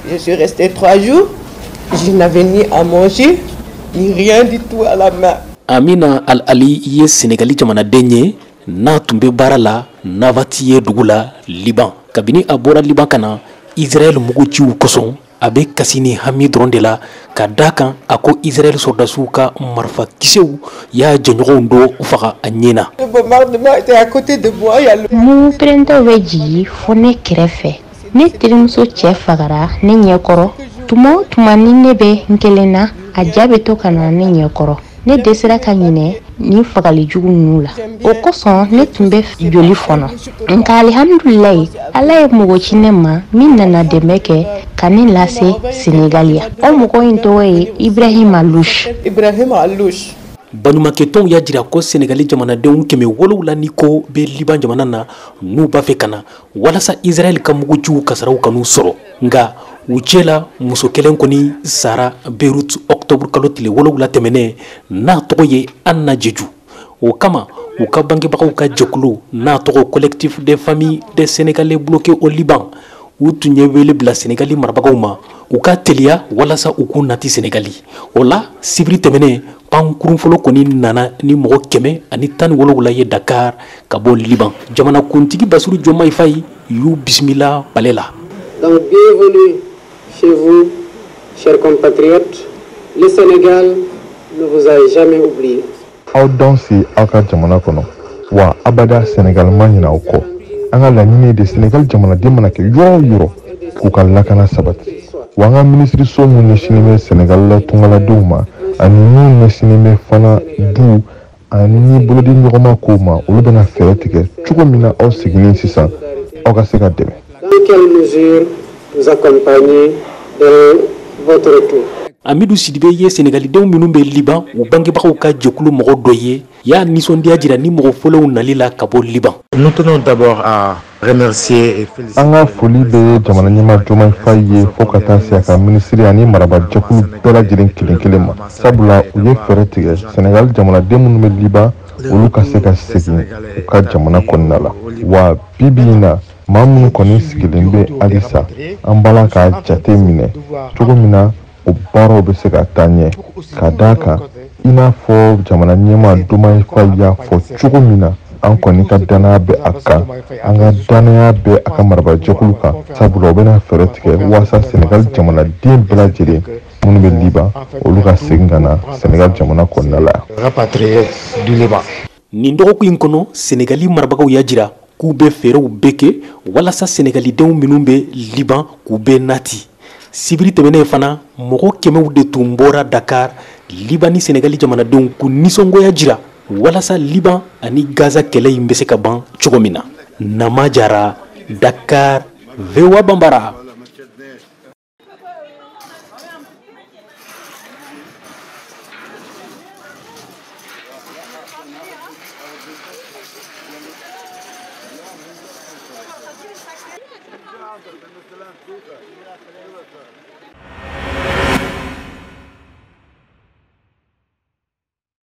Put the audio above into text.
Je suis restée 3 jours. Je n'avais ni à manger, ni rien du tout à la main. Amina Al-Ali ye Sénégali jamanaden ye n'a tun bɛ baara la Navati ye dugu la Liban. Kabini a bɔra Liban kana Israël muguciw kosɔn a bɛ kasi ni hami dɔrɔn de la ka da kan a ko Israël soldasiw ka marifa kisɛw y'a jɛɲɔgɔnw dɔ faga a ɲɛ na. Le bombardement était à côté de moi. Mu pɛrɛntɛw bɛ jigi fo ne kɛrɛfɛ. Ne terimuso cɛ fagara ne ɲɛkɔrɔ. Tuma o tuma ni ne bɛ n kelen na a ja bɛ to ka na ne ɲɛkɔrɔ. Ne dɛsɛra ka ɲinɛ ni fagali jugu ninnu la. O kosɔn ne tun bɛ joli fɔnɔ. Nka alihamudulilayi Ala ye mɔgɔ ci ne ma min nana dɛmɛ kɛ ka ne lase Sénégalia. O mɔgɔ in tɔgɔ ye Ibrahima Alouche. Baɲumankɛtɔnw y'a jira ko Sénégali jamanadenw 700 ni ko bɛ Liban jamana na n'u b'a fɛ ka na walasa Israël ka muguciw kasaraw ka n'u sɔrɔ. Nka u cɛla muso kelen kɔni sara Beirut octobre kalo tile 7 tɛmɛnɛ n'a tɔgɔ ye Anna Jeju. O kama u ka bangebagaw ka jɛkulu n'a tɔgɔ collectif des familles des Sénégalais bloqués au Liban u tun ye wele bila Sénégali marabagaw ma u ka teliya walasa u k'u nati Sénégali. O la sibiri tɛmɛnɛ pankurun fɔlɔ kɔni nana ni mɔgɔ 117 ye Dakar ka bɔ Liban. Jamana kuntigi Bassirou Diomaye Faye y'u bisimila palais la. Donc bienvenue chez vous, chers compatriotes. Le Sénégal ne vous a jamais oublié. Aw dɔn si aw ka jamana kɔnɔ wa abada Sénégal ma ɲinɛ aw kɔ. An ka laɲini de Sénégal jamanaden mana kɛ yɔrɔ o yɔrɔ k'u ka lakana sabati. Wa an ka minisiriso minnu ɲɛsinnen bɛ Sénégal la tungaladenw ma ani minnu ɲɛsinnen bɛ fana du ani bolodi ɲɔgɔnma kow ma olu bɛna fɛɛrɛ tigɛ cogo min na aw seginnen sisan aw ka se ka dɛmɛ. Dans quelle mesure vous accompagnez dans votre retour? Amidou Sidibé ye Sénégalidenw minnu bɛ Liban u bangebagaw ka jɛkulu mɔgɔ dɔ ye y'a nisɔndiya jira ni mɔgɔ fɔlɔw nali la ka bɔ Liban. Nous tenons d'abord à remercier et féliciter. An ka foli bɛ jamana ɲɛmaa Diomaye Faye ye fo ka taa se a ka minisiri ani maraba jɛkulu bɛɛ lajɛlen kelen kelen ma. Sabula u ye fɛɛrɛ tigɛ Sénégal jamanaden minnu bɛ Liban olu ka se ka segin u ka jamana kɔnɔna la. Wa bibi in na maa minnu kɔni sigilen bɛ halisa an b'ala k'a jate minɛ cogo min na o baaraw bɛ se ka taa ɲɛ ka d'a kan i n'a fɔ jamana ɲɛmaa Diomaye Faye y'a fɔ cogo min na an kɔni ka danaya bɛ a kan an ka danaya bɛ a ka maraba jɛkulu kan sabula o bɛna fɛɛrɛ tigɛ walasa Sénégal jamanaden bɛɛ lajɛlen minnu bɛ Liban olu ka segin ka na Sénégal jamana kɔnɔna la. Rapatriés du Liban. Nin dɔgɔkun in kɔnɔ Sénégali marabagaw y'a jira k'u bɛ fɛɛrɛw bɛɛ kɛ walasa Sénégalidenw minnu bɛ Liban k'u bɛ nati. Sibiri tɛmɛnen fana mɔgɔ 100 de tun bɔra Dakar Liban ni Sénégali jamanadenw k'u nisɔngoya jira walasa Liban ani Gaza kɛlɛ in bɛ se ka ban cogo min na. Nama Jara, Dakar, VOA Bambara.